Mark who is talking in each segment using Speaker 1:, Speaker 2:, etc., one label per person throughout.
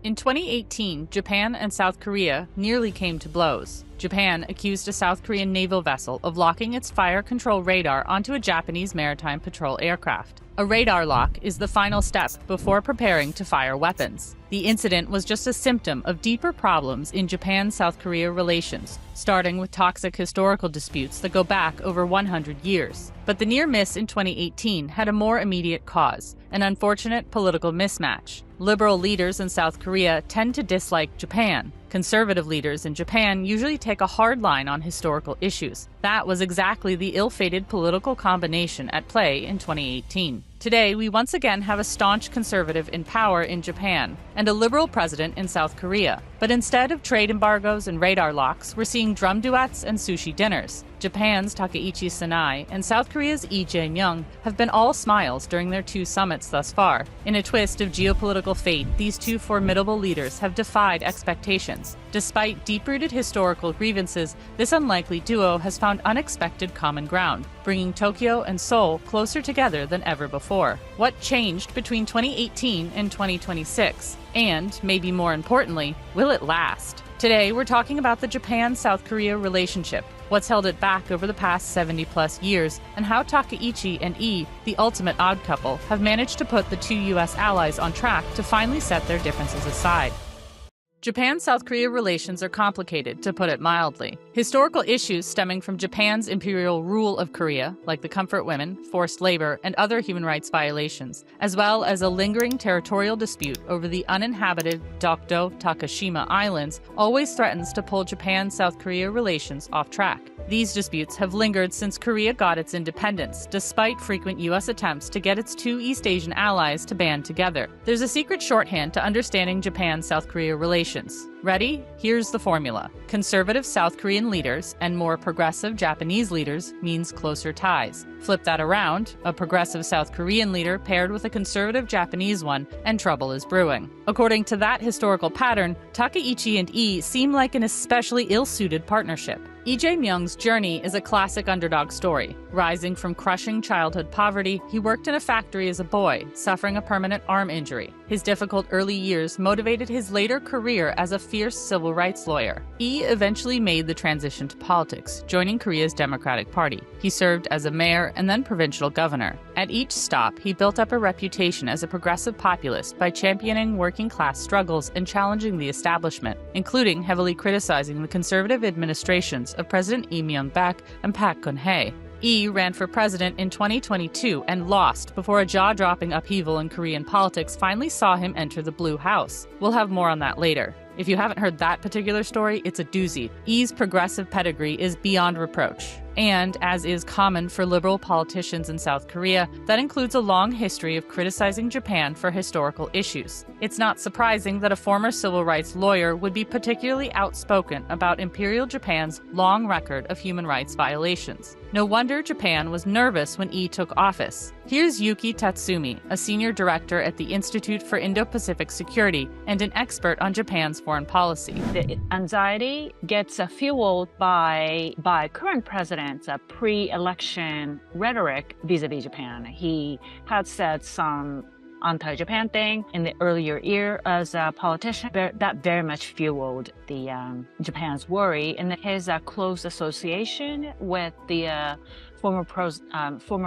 Speaker 1: In 2018, Japan and South Korea nearly came to blows. Japan accused a South Korean naval vessel of locking its fire control radar onto a Japanese maritime patrol aircraft. A radar lock is the final step before preparing to fire weapons. The incident was just a symptom of deeper problems in Japan-South Korea relations, starting with toxic historical disputes that go back over 100 years. But the near miss in 2018 had a more immediate cause, an unfortunate political mismatch. Liberal leaders in South Korea tend to dislike Japan. Conservative leaders in Japan usually take a hard line on historical issues. That was exactly the ill-fated political combination at play in 2018. Today, we once again have a staunch conservative in power in Japan and a liberal president in South Korea. But instead of trade embargoes and radar locks, we're seeing drum duets and sushi dinners. Japan's Takaichi Sanae and South Korea's Jae-myung have been all smiles during their two summits thus far. In a twist of geopolitical fate, these two formidable leaders have defied expectations. Despite deep-rooted historical grievances, this unlikely duo has found unexpected common ground, bringing Tokyo and Seoul closer together than ever before. What changed between 2018 and 2026? And, maybe more importantly, will it last? Today, we're talking about the Japan-South Korea relationship, what's held it back over the past 70-plus years, and how Takaichi and the ultimate odd couple, have managed to put the two U.S. allies on track to finally set their differences aside. Japan-South Korea relations are complicated, to put it mildly. Historical issues stemming from Japan's imperial rule of Korea, like the comfort women, forced labor, and other human rights violations, as well as a lingering territorial dispute over the uninhabited Dokdo Takashima Islands, always threatens to pull Japan-South Korea relations off track. These disputes have lingered since Korea got its independence, despite frequent U.S. attempts to get its two East Asian allies to band together. There's a secret shorthand to understanding Japan-South Korea relations. Ready? Here's the formula. Conservative South Korean leaders and more progressive Japanese leaders means closer ties. Flip that around, a progressive South Korean leader paired with a conservative Japanese one, and trouble is brewing. According to that historical pattern, Takaichi and seem like an especially ill-suited partnership. Jae-myung's journey is a classic underdog story. Rising from crushing childhood poverty, he worked in a factory as a boy, suffering a permanent arm injury. His difficult early years motivated his later career as a fierce civil rights lawyer. Eventually made the transition to politics, joining Korea's Democratic Party. He served as a mayor and then provincial governor. At each stop, he built up a reputation as a progressive populist by championing working-class struggles and challenging the establishment, including heavily criticizing the conservative administrations of President Lee Myung-bak and Park Geun-hye. Ran for president in 2022 and lost before a jaw-dropping upheaval in Korean politics finally saw him enter the Blue House. We'll have more on that later. If you haven't heard that particular story, it's a doozy. Progressive pedigree is beyond reproach. And, as is common for liberal politicians in South Korea, that includes a long history of criticizing Japan for historical issues. It's not surprising that a former civil rights lawyer would be particularly outspoken about Imperial Japan's long record of human rights violations. No wonder Japan was nervous when took office. Here's Yuki Tatsumi, a senior director at the Institute for Indo-Pacific Security and an expert on Japan's foreign policy.
Speaker 2: The anxiety gets fueled by current president's pre-election rhetoric vis-a-vis Japan. He had said some anti-Japan thing in the earlier year as a politician. That very much fueled the Japan's worry, and his close association with the former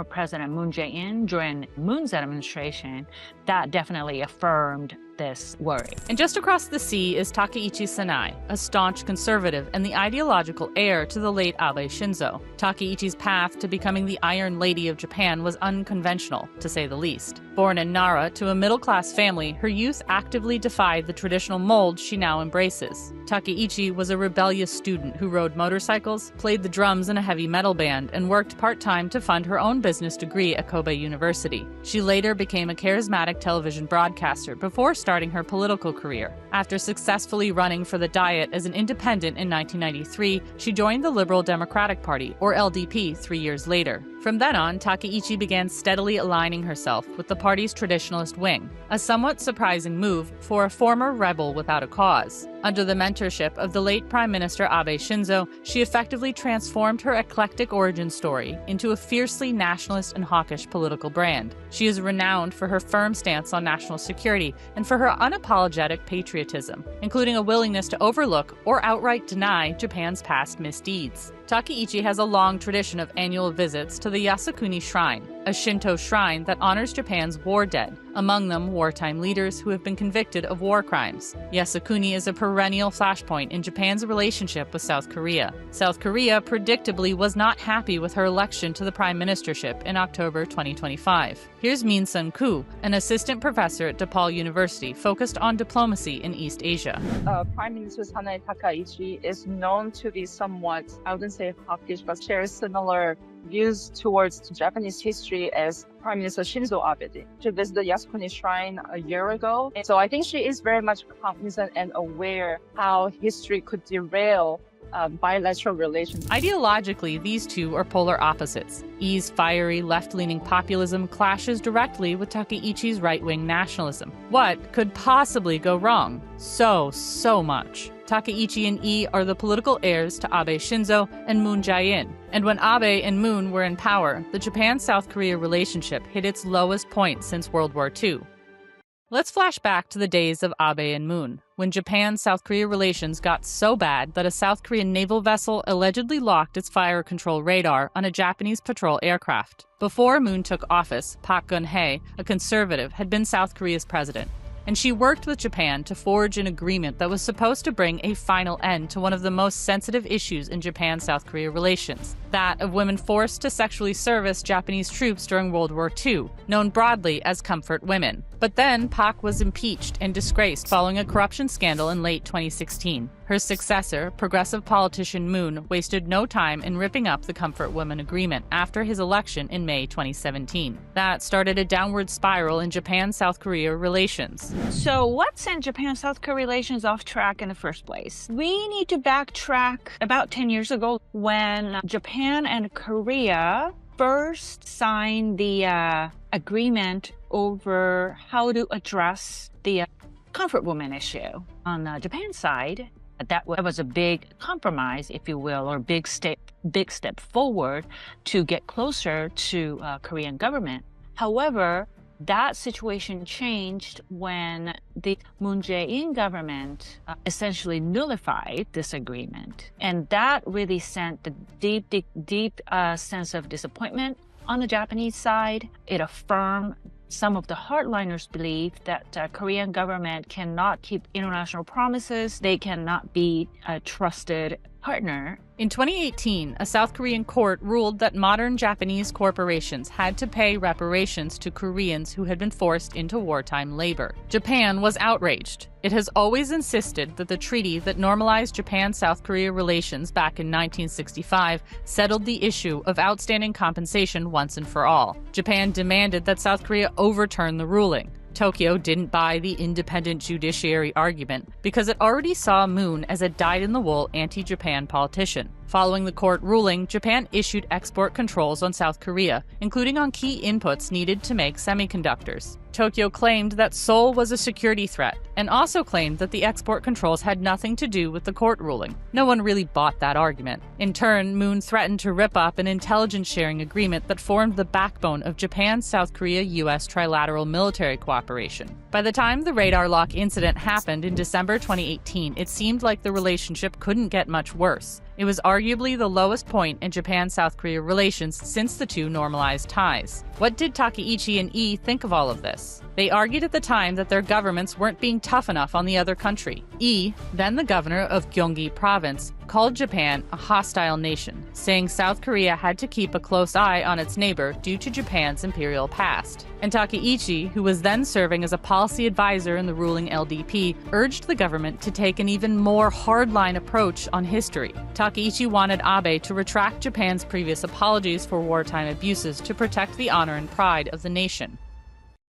Speaker 2: President Moon Jae-in during Moon's administration, that definitely affirmed this worry.
Speaker 1: And just across the sea is Takaichi Sanae, a staunch conservative and the ideological heir to the late Abe Shinzo. Takaichi's path to becoming the Iron Lady of Japan was unconventional, to say the least. Born in Nara to a middle-class family, her youth actively defied the traditional mold she now embraces. Takaichi was a rebellious student who rode motorcycles, played the drums in a heavy metal band, and worked part-time to fund her own business degree at Kobe University. She later became a charismatic television broadcaster before starting her political career. After successfully running for the Diet as an independent in 1993, she joined the Liberal Democratic Party, or LDP, 3 years later. From then on, Takaichi began steadily aligning herself with the party's traditionalist wing, a somewhat surprising move for a former rebel without a cause. Under the mentorship of the late Prime Minister Abe Shinzo, she effectively transformed her eclectic origin story into a fiercely nationalist and hawkish political brand. She is renowned for her firm stance on national security and for her unapologetic patriotism, including a willingness to overlook or outright deny Japan's past misdeeds. Takaichi has a long tradition of annual visits to the Yasukuni Shrine, a Shinto shrine that honors Japan's war dead, among them wartime leaders who have been convicted of war crimes. Yasukuni is a perennial flashpoint in Japan's relationship with South Korea. South Korea predictably was not happy with her election to the prime ministership in October 2025. Here's Min-sun Koo, an assistant professor at DePaul University focused on diplomacy in East Asia.
Speaker 3: Prime Minister Sanae Takaichi is known to be somewhat, I wouldn't say hawkish, but shares similar views towards Japanese history as Prime Minister Shinzo Abe did. She visited the Yasukuni Shrine a year ago. And so I think she is very much cognizant and aware how history could derail bilateral relations.
Speaker 1: Ideologically, these two are polar opposites. I's fiery, left-leaning populism clashes directly with Takaichi's right-wing nationalism. What could possibly go wrong? So much. Takaichi and Ii are the political heirs to Abe Shinzo and Moon Jae-in. And when Abe and Moon were in power, the Japan-South Korea relationship hit its lowest point since World War II. Let's flash back to the days of Abe and Moon, when Japan-South Korea relations got so bad that a South Korean naval vessel allegedly locked its fire control radar on a Japanese patrol aircraft. Before Moon took office, Park Geun-hye, a conservative, had been South Korea's president, and she worked with Japan to forge an agreement that was supposed to bring a final end to one of the most sensitive issues in Japan-South Korea relations, that of women forced to sexually service Japanese troops during World War II, known broadly as comfort women. But then Park was impeached and disgraced following a corruption scandal in late 2016. Her successor, progressive politician Moon, wasted no time in ripping up the Comfort Women Agreement after his election in May 2017. That started a downward spiral in Japan-South Korea relations.
Speaker 2: So what sent Japan-South Korea relations off track in the first place? We need to backtrack about 10 years ago when Japan and Korea first signed the agreement over how to address the comfort woman issue. On the Japan side, that was a big compromise, if you will, or big step forward to get closer to Korean government. However, that situation changed when the Moon Jae-in government essentially nullified this agreement. And that really sent a deep sense of disappointment on the Japanese side. It affirmed some of the hardliners' belief that Korean government cannot keep international promises. They cannot be a trusted partner.
Speaker 1: In 2018, a South Korean court ruled that modern Japanese corporations had to pay reparations to Koreans who had been forced into wartime labor. Japan was outraged. It has always insisted that the treaty that normalized Japan-South Korea relations back in 1965 settled the issue of outstanding compensation once and for all. Japan demanded that South Korea overturn the ruling. Tokyo didn't buy the independent judiciary argument because it already saw Moon as a dyed-in-the-wool anti-Japan politician. Following the court ruling, Japan issued export controls on South Korea, including on key inputs needed to make semiconductors. Tokyo claimed that Seoul was a security threat, and also claimed that the export controls had nothing to do with the court ruling. No one really bought that argument. In turn, Moon threatened to rip up an intelligence sharing agreement that formed the backbone of Japan-South Korea-US trilateral military cooperation. By the time the radar lock incident happened in December 2018, it seemed like the relationship couldn't get much worse. It was arguably the lowest point in Japan-South Korea relations since the two normalized ties. What did Takaichi and Ii think of all of this? They argued at the time that their governments weren't being tough enough on the other country. Ii, then the governor of Gyeonggi province, called Japan a hostile nation, saying South Korea had to keep a close eye on its neighbor due to Japan's imperial past. And Takaichi, who was then serving as a policy advisor in the ruling LDP, urged the government to take an even more hardline approach on history. Takaichi wanted Abe to retract Japan's previous apologies for wartime abuses to protect the honor and pride of the nation.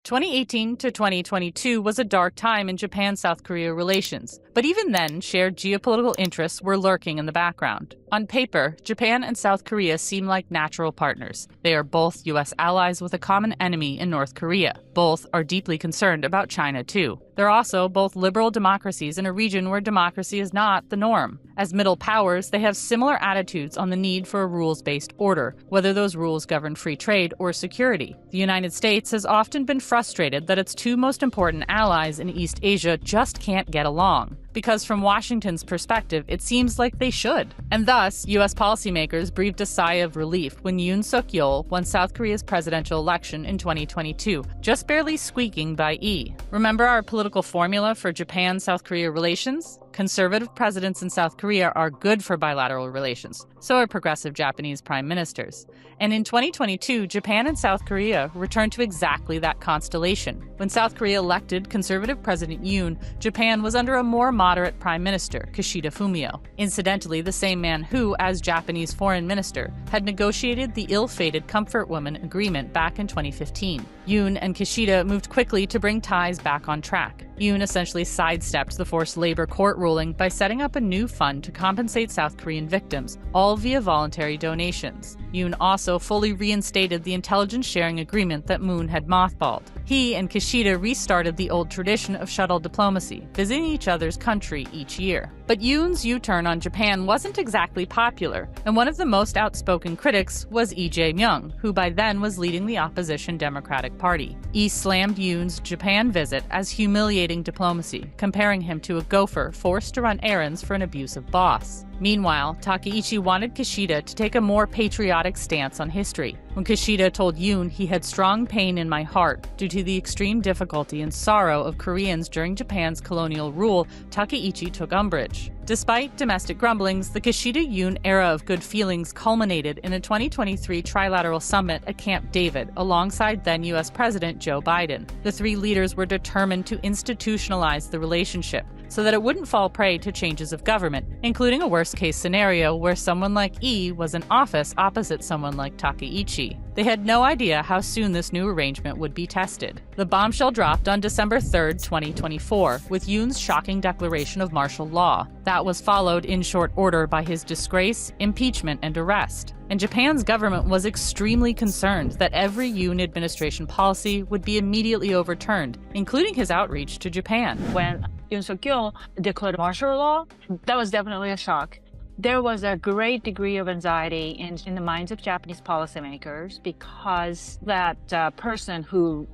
Speaker 1: 2018 to 2022 was a dark time in Japan-South Korea relations, but even then, shared geopolitical interests were lurking in the background. On paper, Japan and South Korea seem like natural partners. They are both U.S. allies with a common enemy in North Korea. Both are deeply concerned about China, too. They're also both liberal democracies in a region where democracy is not the norm. As middle powers, they have similar attitudes on the need for a rules-based order, whether those rules govern free trade or security. The United States has often been frustrated that its two most important allies in East Asia just can't get along, because from Washington's perspective, it seems like they should. And thus, U.S. policymakers breathed a sigh of relief when Yoon-Suk-yeol won South Korea's presidential election in 2022, just barely squeaking by E. Remember our political formula for Japan-South Korea relations? Conservative presidents in South Korea are good for bilateral relations, so are progressive Japanese prime ministers. And in 2022, Japan and South Korea returned to exactly that constellation. When South Korea elected conservative President Yoon, Japan was under a more moderate prime minister, Kishida Fumio. Incidentally, the same man who, as Japanese foreign minister, had negotiated the ill-fated Comfort Woman Agreement back in 2015. Yoon and Kishida moved quickly to bring ties back on track. Yoon essentially sidestepped the forced labor court ruling by setting up a new fund to compensate South Korean victims, all via voluntary donations. Yoon also fully reinstated the intelligence sharing agreement that Moon had mothballed. He and Kishida restarted the old tradition of shuttle diplomacy, visiting each other's country each year. But Yoon's U-turn on Japan wasn't exactly popular, and one of the most outspoken critics was Jae-myung, who by then was leading the opposition Democratic Party. Slammed Yoon's Japan visit as humiliating diplomacy, comparing him to a gopher forced to run errands for an abusive boss. Meanwhile, Takaichi wanted Kishida to take a more patriotic stance on history. When Kishida told Yoon he had strong pain in my heart due to the extreme difficulty and sorrow of Koreans during Japan's colonial rule, Takaichi took umbrage. Despite domestic grumblings, the Kishida-Yoon era of good feelings culminated in a 2023 trilateral summit at Camp David alongside then U.S. President Joe Biden. The three leaders were determined to institutionalize the relationship so that it wouldn't fall prey to changes of government, including a worst-case scenario where someone like E was in office opposite someone like Takaichi. They had no idea how soon this new arrangement would be tested. The bombshell dropped on December 3, 2024, with Yoon's shocking declaration of martial law. That was followed in short order by his disgrace, impeachment, and arrest. And Japan's government was extremely concerned that every Yoon administration policy would be immediately overturned, including his outreach to Japan.
Speaker 2: When Yoon-Suk-yeol declared martial law, that was definitely a shock. There was a great degree of anxiety in the minds of Japanese policymakers because that person who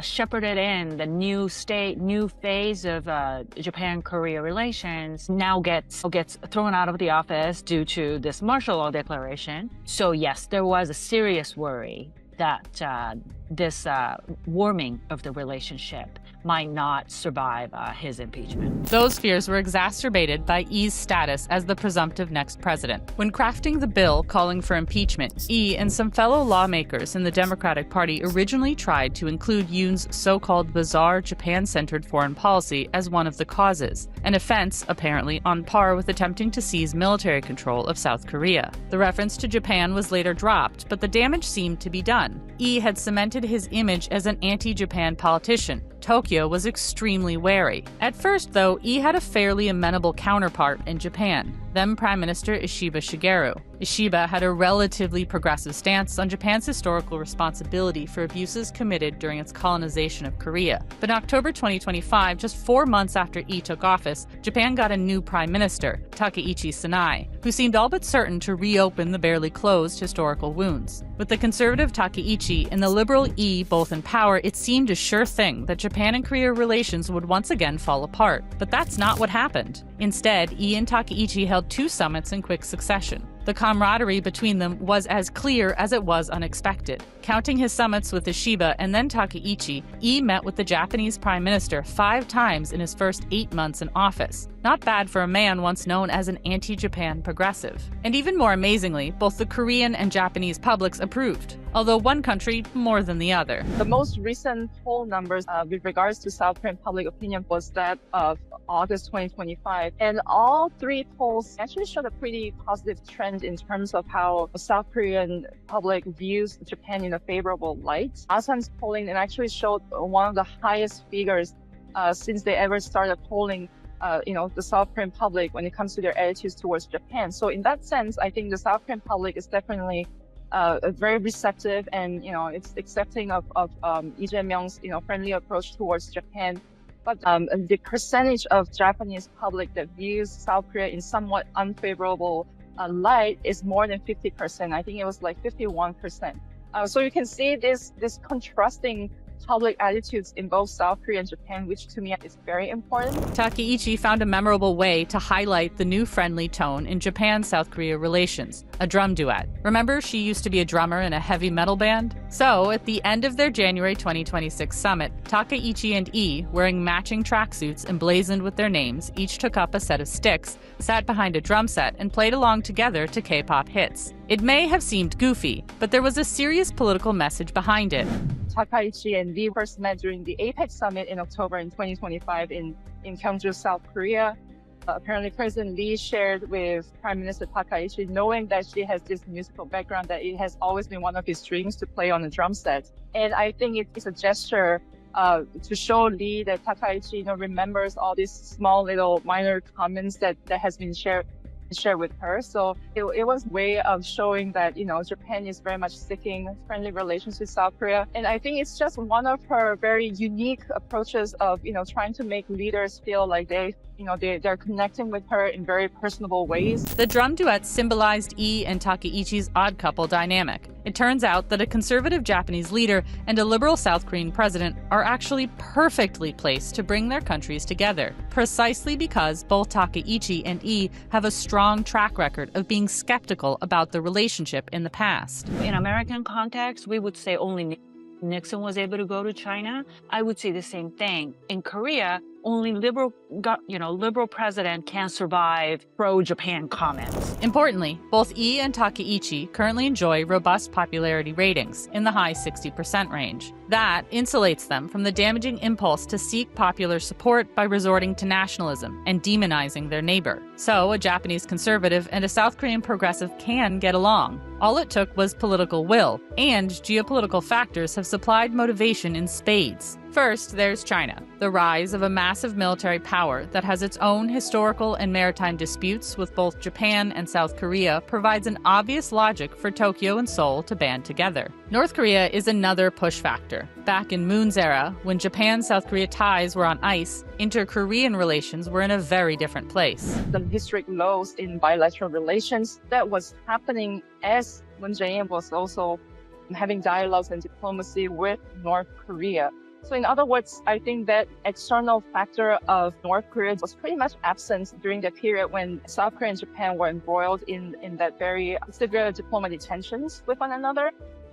Speaker 2: shepherded in the new phase of Japan-Korea relations now gets thrown out of the office due to this martial law declaration. So yes, there was a serious worry that this warming of the relationship might not survive his impeachment.
Speaker 1: Those fears were exacerbated by E's status as the presumptive next president. When crafting the bill calling for impeachment, E and some fellow lawmakers in the Democratic Party originally tried to include Yoon's so-called bizarre Japan-centered foreign policy as one of the causes, an offense apparently on par with attempting to seize military control of South Korea. The reference to Japan was later dropped, but the damage seemed to be done. E had cemented his image as an anti-Japan politician. Tokyo was extremely wary. At first, though, E had a fairly amenable counterpart in Japan, then Prime Minister Ishiba Shigeru. Ishiba had a relatively progressive stance on Japan's historical responsibility for abuses committed during its colonization of Korea. But in October 2025, just 4 months after E took office, Japan got a new prime minister, Takaichi Sanae, who seemed all but certain to reopen the barely closed historical wounds. With the conservative Takaichi and the liberal E both in power, it seemed a sure thing that Japan and Korea relations would once again fall apart. But that's not what happened. Instead, E and Takaichi held 2 summits in quick succession. The camaraderie between them was as clear as it was unexpected. Counting his summits with Ishiba and then Takaichi, E met with the Japanese Prime Minister 5 times in his first 8 months in office. Not bad for a man once known as an anti-Japan progressive. And even more amazingly, both the Korean and Japanese publics approved, although one country more than the other.
Speaker 3: The most recent poll numbers with regards to South Korean public opinion was that of August 2025. And all three polls actually showed a pretty positive trend in terms of how the South Korean public views Japan in a favorable light. Asan's polling actually showed one of the highest figures since they ever started polling the South Korean public when it comes to their attitudes towards Japan. So in that sense, I think the South Korean public is definitely very receptive, and it's accepting of Lee Jae-myung's friendly approach towards Japan. But the percentage of Japanese public that views South Korea in somewhat unfavorable light is more than 50%. I think it was like 51%. So you can see this contrasting public attitudes in both South Korea and Japan, which to me is very important.
Speaker 1: Takaichi found a memorable way to highlight the new friendly tone in Japan-South Korea relations, a drum duet. Remember, she used to be a drummer in a heavy metal band? So, at the end of their January 2026 summit, Takaichi and Lee, wearing matching tracksuits emblazoned with their names, each took up a set of sticks, sat behind a drum set, and played along together to K-pop hits. It may have seemed goofy, but there was a serious political message behind it.
Speaker 3: Takaichi and Lee first met during the APEC summit in October in 2025 in Gyeongju, South Korea. Apparently, President Lee shared with Prime Minister Takaichi, knowing that she has this musical background, that it has always been one of his dreams to play on a drum set. And I think it's a gesture to show Lee that Takaichi remembers all these small little minor comments that has been shared with her. So it was a way of showing that, Japan is very much seeking friendly relations with South Korea. And I think it's just one of her very unique approaches of, trying to make leaders feel like they're connecting with her in very personable ways.
Speaker 1: The drum duet symbolized Lee and Takaichi's odd couple dynamic. It turns out that a conservative Japanese leader and a liberal South Korean president are actually perfectly placed to bring their countries together, precisely because both Takaichi and Lee have a strong track record of being skeptical about the relationship in the past.
Speaker 2: In American context, we would say only Nixon was able to go to China. I would say the same thing. In Korea, only liberal president can survive pro-Japan comments.
Speaker 1: Importantly, both Lee and Takaichi currently enjoy robust popularity ratings in the high 60% range. That insulates them from the damaging impulse to seek popular support by resorting to nationalism and demonizing their neighbor. So, a Japanese conservative and a South Korean progressive can get along. All it took was political will, and geopolitical factors have supplied motivation in spades. First, there's China, the rise of a massive military power that has its own historical and maritime disputes with both Japan and South Korea provides an obvious logic for Tokyo and Seoul to band together. North Korea is another push factor. Back in Moon's era, when Japan-South Korea ties were on ice, inter-Korean relations were in a very different place.
Speaker 3: The historic lows in bilateral relations that was happening as Moon Jae-in was also having dialogues and diplomacy with North Korea. So in other words, I think that external factor of North Korea was pretty much absent during the period when South Korea and Japan were embroiled in that very severe diplomatic tensions with one another.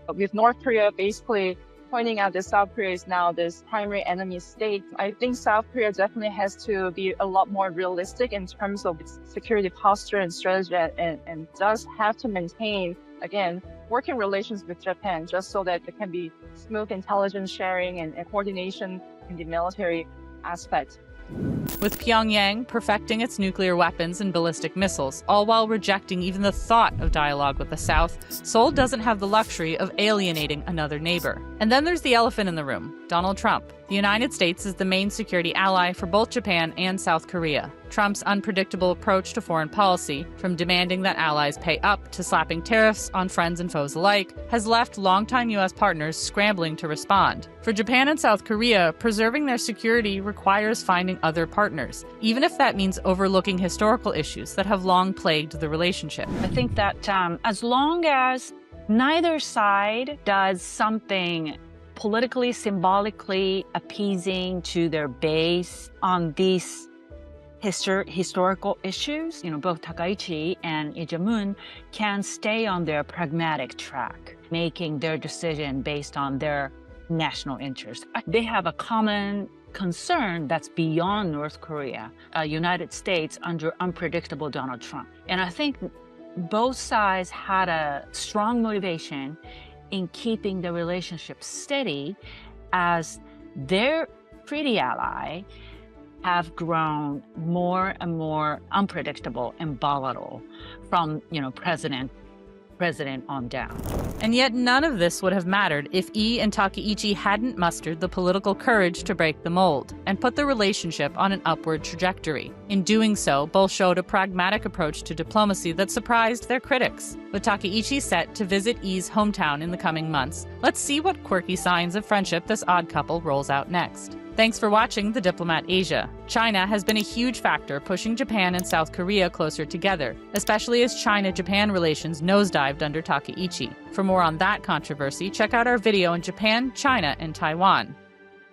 Speaker 3: With North Korea basically pointing out that South Korea is now this primary enemy state, I think South Korea definitely has to be a lot more realistic in terms of its security posture and strategy, and does have to maintain, again, working relations with Japan just so that there can be smooth intelligence sharing and coordination in the military aspect.
Speaker 1: With Pyongyang perfecting its nuclear weapons and ballistic missiles, all while rejecting even the thought of dialogue with the South, Seoul doesn't have the luxury of alienating another neighbor. And then there's the elephant in the room, Donald Trump. The United States is the main security ally for both Japan and South Korea. Trump's unpredictable approach to foreign policy, from demanding that allies pay up to slapping tariffs on friends and foes alike, has left longtime U.S. partners scrambling to respond. For Japan and South Korea, preserving their security requires finding other partners, even if that means overlooking historical issues that have long plagued the relationship.
Speaker 2: I think that as long as neither side does something politically, symbolically appeasing to their base on these historical issues, both Takaichi and Lee Jae-myung can stay on their pragmatic track, making their decision based on their national interest. They have a common concern that's beyond North Korea, United States under unpredictable Donald Trump. And I think both sides had a strong motivation in keeping the relationship steady as their treaty ally have grown more and more unpredictable and volatile from, president on down.
Speaker 1: And yet none of this would have mattered if Lee and Takaichi hadn't mustered the political courage to break the mold and put the relationship on an upward trajectory. In doing so, both showed a pragmatic approach to diplomacy that surprised their critics. With Takaichi set to visit Lee's hometown in the coming months, let's see what quirky signs of friendship this odd couple rolls out next. Thanks for watching The Diplomat Asia. China has been a huge factor pushing Japan and South Korea closer together, especially as China-Japan relations nosedived under Takaichi. For more on that controversy, check out our video on Japan, China, and Taiwan.